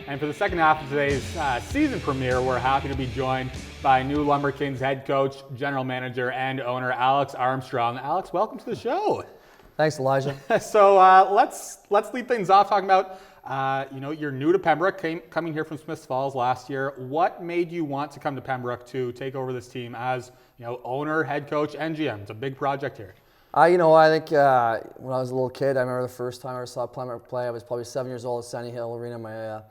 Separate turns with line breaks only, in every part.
And for the second half of today's season premiere, we're happy to be joined by new Lumber Kings head coach, general manager, and owner Alex Armstrong. Alex, welcome to the show.
Thanks, Elijah.
So let's lead things off talking about you're new to Pembroke, coming here from Smiths Falls last year. What made you want to come to Pembroke to take over this team as owner, head coach, and GM? It's a big project here.
I think when I was a little kid, I remember the first time I ever saw Pembroke play. I was probably 7 years old at Sunny Hill Arena. My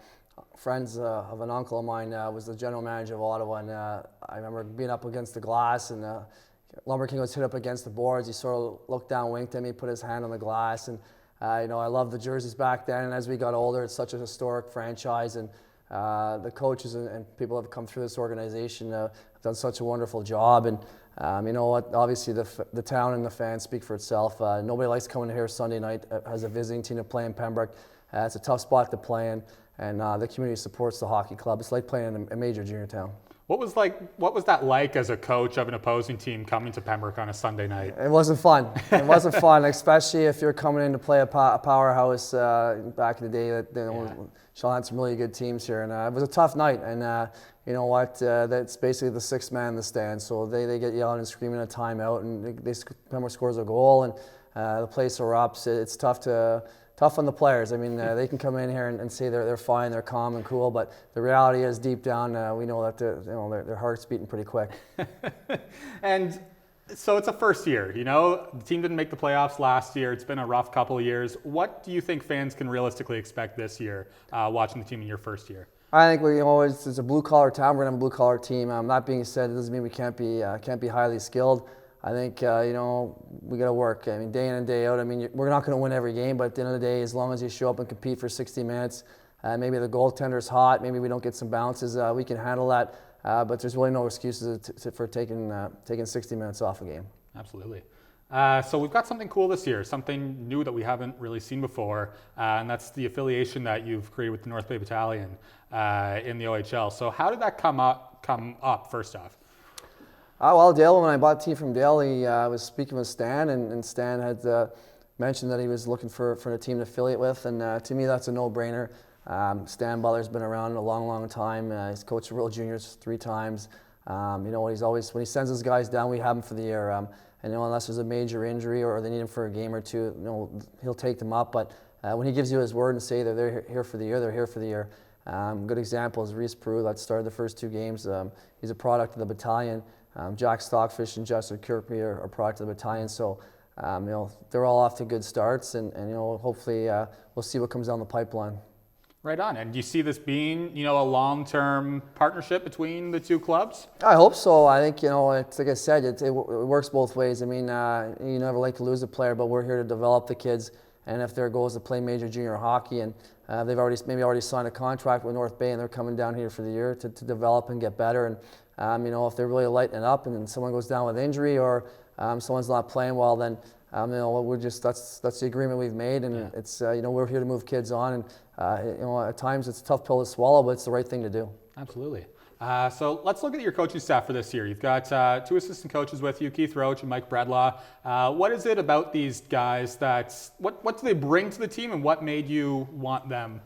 friends of an uncle of mine was the general manager of Ottawa, and I remember being up against the glass, and Lumber King was hit up against the boards. He sort of looked down, winked at me, put his hand on the glass, and I loved the jerseys back then. And as we got older, it's such a historic franchise, and the coaches and people that have come through this organization have done such a wonderful job. And obviously the town and the fans speak for itself. Nobody likes coming here Sunday night as a visiting team to play in Pembroke. It's a tough spot to play in, and the community supports the hockey club. It's like playing in a major junior town.
What was that like as a coach of an opposing team coming to Pembroke on a Sunday night?
It wasn't fun. It wasn't fun, especially if you're coming in to play a powerhouse. Back in the day, Sean had some really good teams here, and it was a tough night. And you know what? That's basically the sixth man in the stand, so they get yelling and screaming a timeout, and Pembroke scores a goal, and the place erupts. It's tough on the players. I mean, they can come in here and say they're fine, they're calm and cool, but the reality is deep down, we know that their heart's beating pretty quick.
And so it's a first year, the team didn't make the playoffs last year. It's been a rough couple of years. What do you think fans can realistically expect this year, watching the team in your first year?
I think it's a blue-collar town. We're going to have a blue-collar team. That being said, it doesn't mean we can't be highly skilled. I think, we got to work. I mean, day in and day out. I mean, we're not going to win every game, but at the end of the day, as long as you show up and compete for 60 minutes, maybe the goaltender's hot, maybe we don't get some bounces, we can handle that. But there's really no excuses for taking 60 minutes off a game.
Absolutely. So we've got something cool this year, something new that we haven't really seen before, and that's the affiliation that you've created with the North Bay Battalion in the OHL. So how did that come up first off?
Well, Dale, when I bought the team from Dale, he was speaking with Stan, and Stan had mentioned that he was looking for a team to affiliate with, and to me that's a no-brainer. Stan Butler's been around a long, long time. He's coached the World Juniors 3 times. He's always, when he sends his guys down, we have them for the year. And unless there's a major injury or they need him for a game or two, he'll take them up. But when he gives you his word and say that they're here for the year, they're here for the year. Good example is Reese Peru that started the first 2 games. He's a product of the Battalion. Jack Stockfish and Justin Kirkby are a product of the Battalion. So they're all off to good starts, and hopefully we'll see what comes down the pipeline.
Right on. And do you see this being, a long-term partnership between the 2 clubs?
I hope so. I think, it's like I said, it works both ways. I mean, you never like to lose a player, but we're here to develop the kids. And if their goal is to play major junior hockey, and they've already signed a contract with North Bay, and they're coming down here for the year to develop and get better. And if they're really lighting it up, and then someone goes down with injury, or someone's not playing well, then that's the agreement we've made, and it's we're here to move kids on, and at times it's a tough pill to swallow, but it's the right thing to do.
Absolutely. So let's look at your coaching staff for this year. You've got 2 assistant coaches with you, Keith Roach and Mike Bradlaugh. What is it about these guys what do they bring to the team, and what made you want them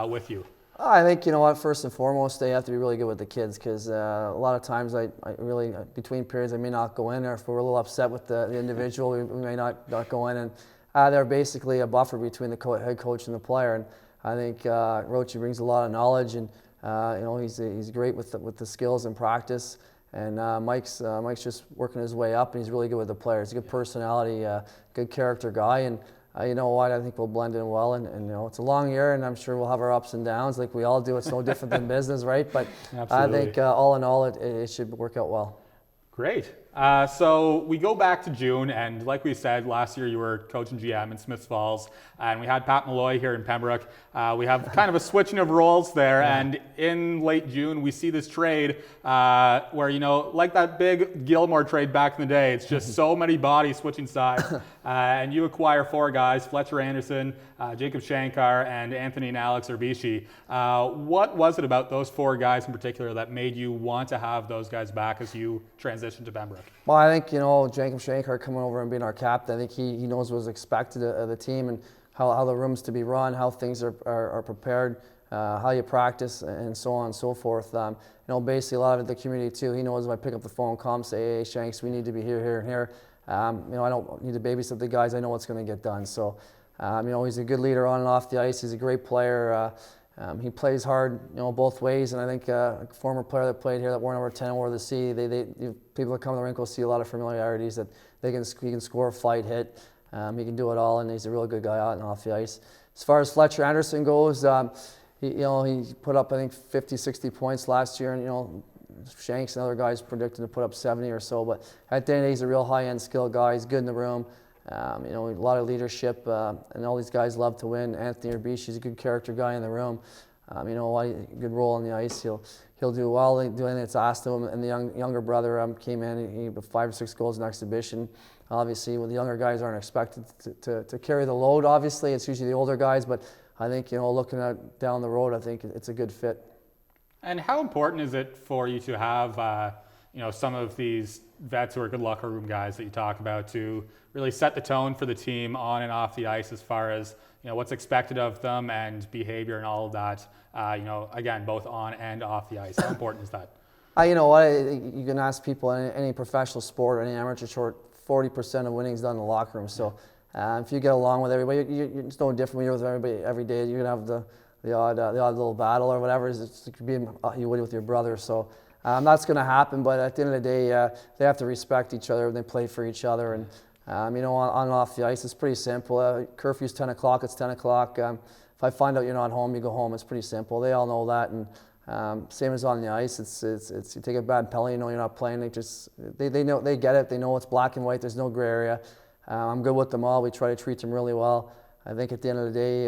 with you?
I think, first and foremost, they have to be really good with the kids, because a lot of times I really, between periods, I may not go in, or if we're a little upset with the individual, we may not go in. And they're basically a buffer between the head coach and the player. And I think Roach brings a lot of knowledge, and he's great with the skills and practice. And Mike's just working his way up, and he's really good with the players. He's a good personality, good character guy, and I think we'll blend in well, and it's a long year, and I'm sure we'll have our ups and downs like we all do. It's no different than business, right? But I think all in all, it should work out well.
Great. So we go back to June, and like we said, last year you were coach and GM in Smiths Falls, and we had Pat Malloy here in Pembroke. We have kind of a switching of roles there, and in late June we see this trade where, like that big Gilmore trade back in the day, it's just so many bodies switching sides, and you acquire 4 guys, Fletcher Anderson, Jacob Shankar, and Anthony and Alex Urbishi. What was it about those 4 guys in particular that made you want to have those guys back as you transitioned to Pembroke?
Well, I think, Jacob Shankar coming over and being our captain, I think he knows what's expected of the team, and how the room's to be run, how things are prepared. how you practice, and so on and so forth. Basically a lot of the community too, he knows if I pick up the phone, call him, say, hey, Shanks, we need to be here, here, and here. I don't need to babysit the guys. I know what's going to get done. So, he's a good leader on and off the ice. He's a great player. He plays hard, both ways. And I think a former player that played here that wore number 10 wore the C. People that come to the rink will see a lot of familiarities that he can score, fight, hit. He can do it all, and he's a really good guy out and off the ice. As far as Fletcher Anderson goes, he put up, I think, 50, 60 points last year, and Shanks and other guys predicted to put up 70 or so. But at the end of the day, he's a real high-end skilled guy. He's good in the room. A lot of leadership, and all these guys love to win. Anthony Urbish, he's a good character guy in the room. Good role on the ice. He'll do well. He'll do anything that's asked of him. And the younger brother came in. He had 5 or 6 goals in exhibition. Obviously, the younger guys aren't expected to carry the load. Obviously, it's usually the older guys. But I think looking at down the road, I think it's a good fit.
And how important is it for you to have some of these vets who are good locker room guys that you talk about to really set the tone for the team on and off the ice as far as what's expected of them and behavior and all of that, again, both on and off the ice? How important is that?
You can ask people in any professional sport or any amateur sport, 40% of winning's done in the locker room. So if you get along with everybody, it's no different when you're with everybody every day. You're going to have the odd little battle or whatever. It could be you would with your brother. So that's going to happen. But at the end of the day, they have to respect each other. They play for each other. And on and off the ice, it's pretty simple. Curfew's 10 o'clock. It's 10 o'clock. If I find out you're not home, you go home. It's pretty simple. They all know that. And same as on the ice. It's you take a bad penalty, you're not playing. They know, they get it. They know it's black and white. There's no gray area. I'm good with them all. We try to treat them really well. I think at the end of the day,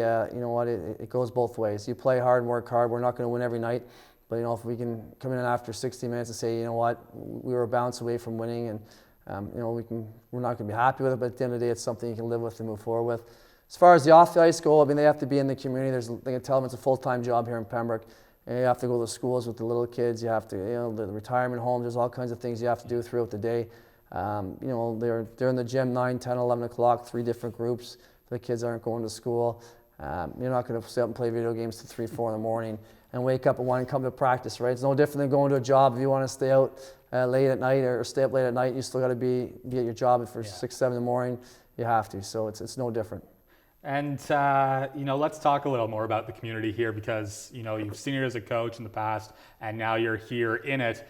it goes both ways. You play hard and work hard. We're not going to win every night. But, if we can come in after 60 minutes and say, we were a bounce away from winning, and, we're not going to be happy with it, but at the end of the day, it's something you can live with and move forward with. As far as the off-the-ice goal, they have to be in the community. They can tell them it's a full-time job here in Pembroke. And you have to go to the schools with the little kids. You have to, the retirement homes. There's all kinds of things you have to do throughout the day. They're in the gym 9, 10, 11 o'clock, 3 different groups. The kids aren't going to school. You're not going to sit up and play video games till 3, 4 in the morning and wake up at 1 and come to practice, right? It's no different than going to a job. If you want to stay out late at night or stay up late at night, you still got to be at your job for 6, 7 in the morning. You have to. So it's no different.
And, let's talk a little more about the community here because, you've seen it as a coach in the past and now you're here in it.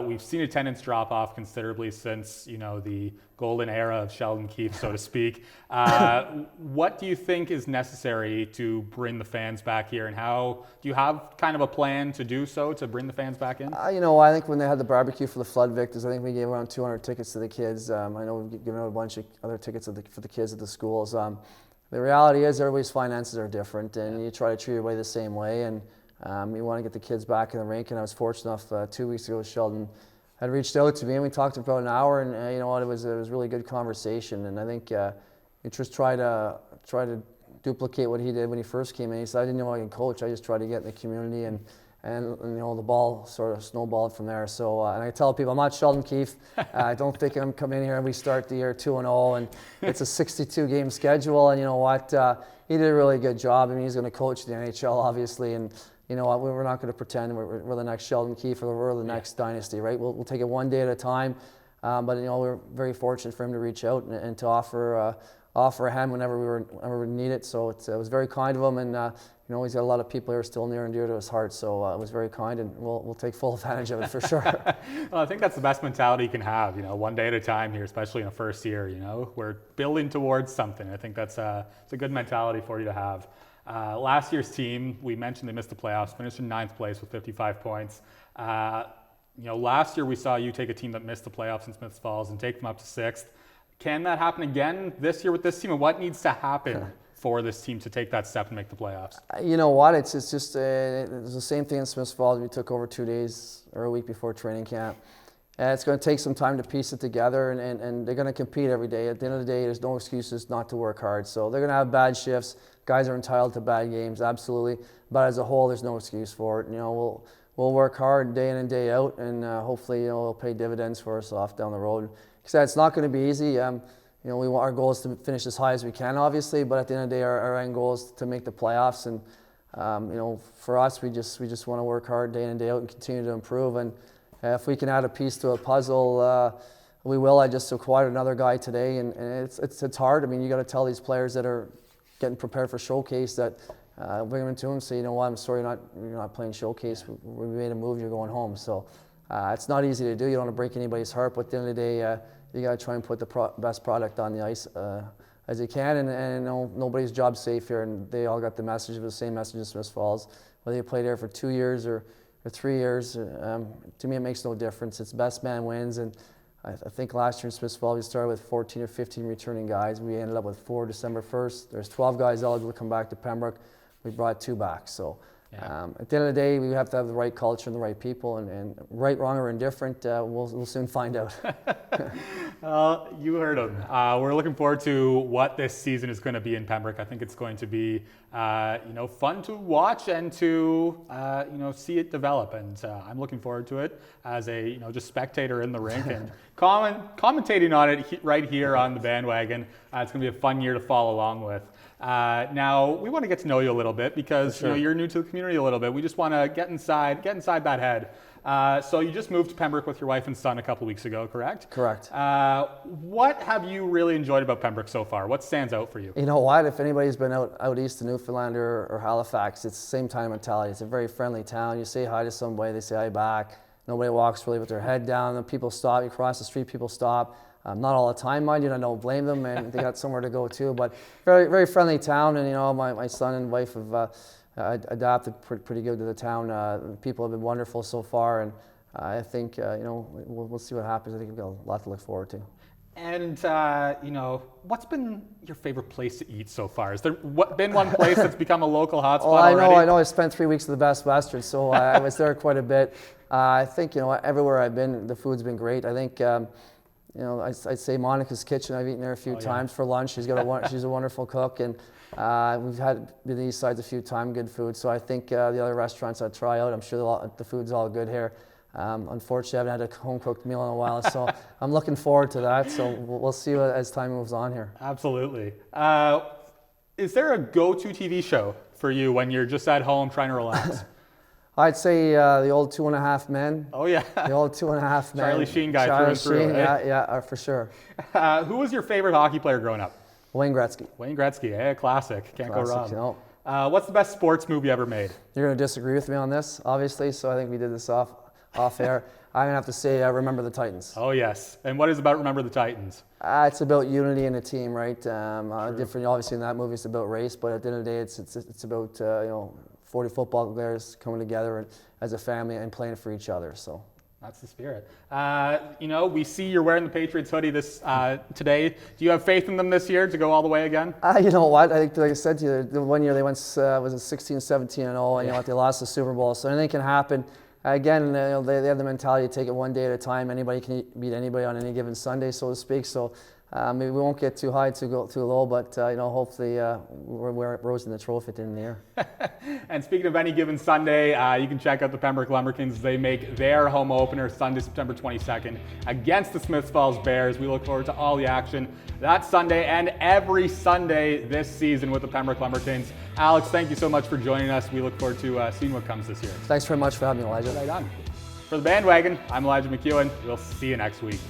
We've seen attendance drop off considerably since, the golden era of Sheldon Keefe, so to speak. What do you think is necessary to bring the fans back here, and how do you have kind of a plan to do so, to bring the fans back in?
I think when they had the barbecue for the flood victims, I think we gave around 200 tickets to the kids. I know we've given out a bunch of other tickets for the kids at the schools. The reality is everybody's finances are different, and you try to treat everybody the same way, and you want to get the kids back in the rink. And I was fortunate enough 2 weeks ago, Sheldon had reached out to me, and we talked for about an hour, and it was a really good conversation. And I think you just try to duplicate what he did when he first came in. He said, I didn't know I could coach. I just tried to get in the community, and the ball sort of snowballed from there. So, and I tell people, I'm not Sheldon Keefe. I don't think I'm coming in here and we start the year 2-0, and it's a 62-game schedule. And you know what? He did a really good job. I mean, he's going to coach the NHL, obviously, and you know what? We're not going to pretend we're the next Sheldon Keefe or we're the next dynasty, right? We'll take it one day at a time. But we're very fortunate for him to reach out and to offer a hand whenever we need it. So it was very kind of him, and he's got a lot of people here still near and dear to his heart. So it was very kind, and we'll take full advantage of it for sure.
Well, I think that's the best mentality you can have. One day at a time here, especially in a first year. We're building towards something. I think it's a good mentality for you to have. Last year's team, we mentioned they missed the playoffs, finished in 9th place with 55 points. Last year we saw you take a team that missed the playoffs in Smiths Falls and take them up to 6th. Can that happen again this year with this team? And what needs to happen for this team to take that step and make the playoffs? You know what?
It's just it's the same thing in Smiths Falls. We took over 2 days or a week before training camp. It's going to take some time to piece it together, and they're going to compete every day. At the end of the day, there's no excuses not to work hard. So they're going to have bad shifts. Guys are entitled to bad games, absolutely. But as a whole, there's no excuse for it. We'll work hard day in and day out, and hopefully it'll pay dividends for us off down the road. Because it's not going to be easy. Our goal is to finish as high as we can, obviously. But at the end of the day, our end goal is to make the playoffs. And For us, we just want to work hard day in and day out and continue to improve. And if we can add a piece to a puzzle, we will. I just acquired another guy today, and it's hard. I mean, you got to tell these players that are getting prepared for showcase that bring them into them. Say, you know what, I'm sorry, you're not playing showcase. We made a move. You're going home. So it's not easy to do. You don't want to break anybody's heart, but at the end of the day, you got to try and put the best product on the ice as you can. And nobody's job safe here, and they all got the same message as Smiths Falls. Whether you play there for 2 years or 3 years, to me it makes no difference. It's best man wins, and I think last year in Smiths Falls we started with 14 or 15 returning guys. We ended up with 4 December 1st. There's 12 guys eligible to come back to Pembroke. We brought 2 back. So at the end of the day, we have to have the right culture and the right people, and right, wrong, or indifferent, we'll soon find out.
You heard him. We're looking forward to what this season is going to be in Pembroke. I think it's going to be, fun to watch and to, see it develop. And I'm looking forward to it as a, just spectator in the rink and commentating on it right here on the Bandwagon. It's going to be a fun year to follow along with. Now, we want to get to know you a little bit because you're new to the community a little bit. We just want to get inside that head. So you just moved to Pembroke with your wife and son a couple weeks ago, correct?
Correct.
What have you really enjoyed about Pembroke so far? What stands out for you?
You know what? If anybody's been out east to Newfoundland or Halifax, it's the same kind of mentality. It's a very friendly town. You say hi to somebody, they say hi back. Nobody walks really with their head down. The people stop. You cross the street, people stop. Not all the time, mind you, I don't blame them, and they got somewhere to go too. But very, very friendly town, and my son and wife have adapted pretty good to the town. People have been wonderful so far, and I think we'll see what happens. I think we've got a lot to look forward to.
And what's been your favorite place to eat so far? Has there been one place that's become a local hotspot already?
I know. I spent 3 weeks at the Best Western, so I was there quite a bit. I think everywhere I've been, the food's been great. I think. I'd say Monica's Kitchen. I've eaten there a few times for lunch. She's a wonderful cook, and we've had the east sides a few times, good food. So I think the other restaurants I'd try out. I'm sure the food's all good here. Unfortunately, I haven't had a home-cooked meal in a while, so I'm looking forward to that. So we'll see as time moves on here.
Absolutely. Is there a go-to TV show for you when you're just at home trying to relax?
I'd say the old 2.5 Men.
Oh, yeah.
The old 2.5 Men.
Charlie Sheen guy through and through.
Yeah, for sure.
Who was your favorite hockey player growing up?
Wayne Gretzky.
Wayne Gretzky, classic. Can't go wrong.
No.
What's the best sports movie ever made?
You're going to disagree with me on this, obviously, so I think we did this off air. I'm going to have to say Remember the Titans.
Oh, yes. And what is about Remember the Titans?
It's about unity in a team, right? Different, obviously, in that movie, it's about race, but at the end of the day, it's about 40 football players coming together as a family and playing for each other. So
that's the spirit. We see you're wearing the Patriots hoodie today. Do you have faith in them this year to go all the way again?
You know what? I think, like I said to you, the one year they went was it 16, 17 and 0, and they lost the Super Bowl. So anything can happen. Again, they have the mentality to take it one day at a time. Anybody can beat anybody on any given Sunday, so to speak. So maybe we won't get too high, too low, but hopefully we're raising the trophy at the end of the year.
And speaking of any given Sunday, you can check out the Pembroke Lumber Kings. They make their home opener Sunday, September 22nd against the Smiths Falls Bears. We look forward to all the action that Sunday and every Sunday this season with the Pembroke Lumber Kings. Alex, thank you so much for joining us. We look forward to seeing what comes this year.
Thanks very much for having me, Elijah.
Right on. For the Bandwagon, I'm Elijah McEwen. We'll see you next week.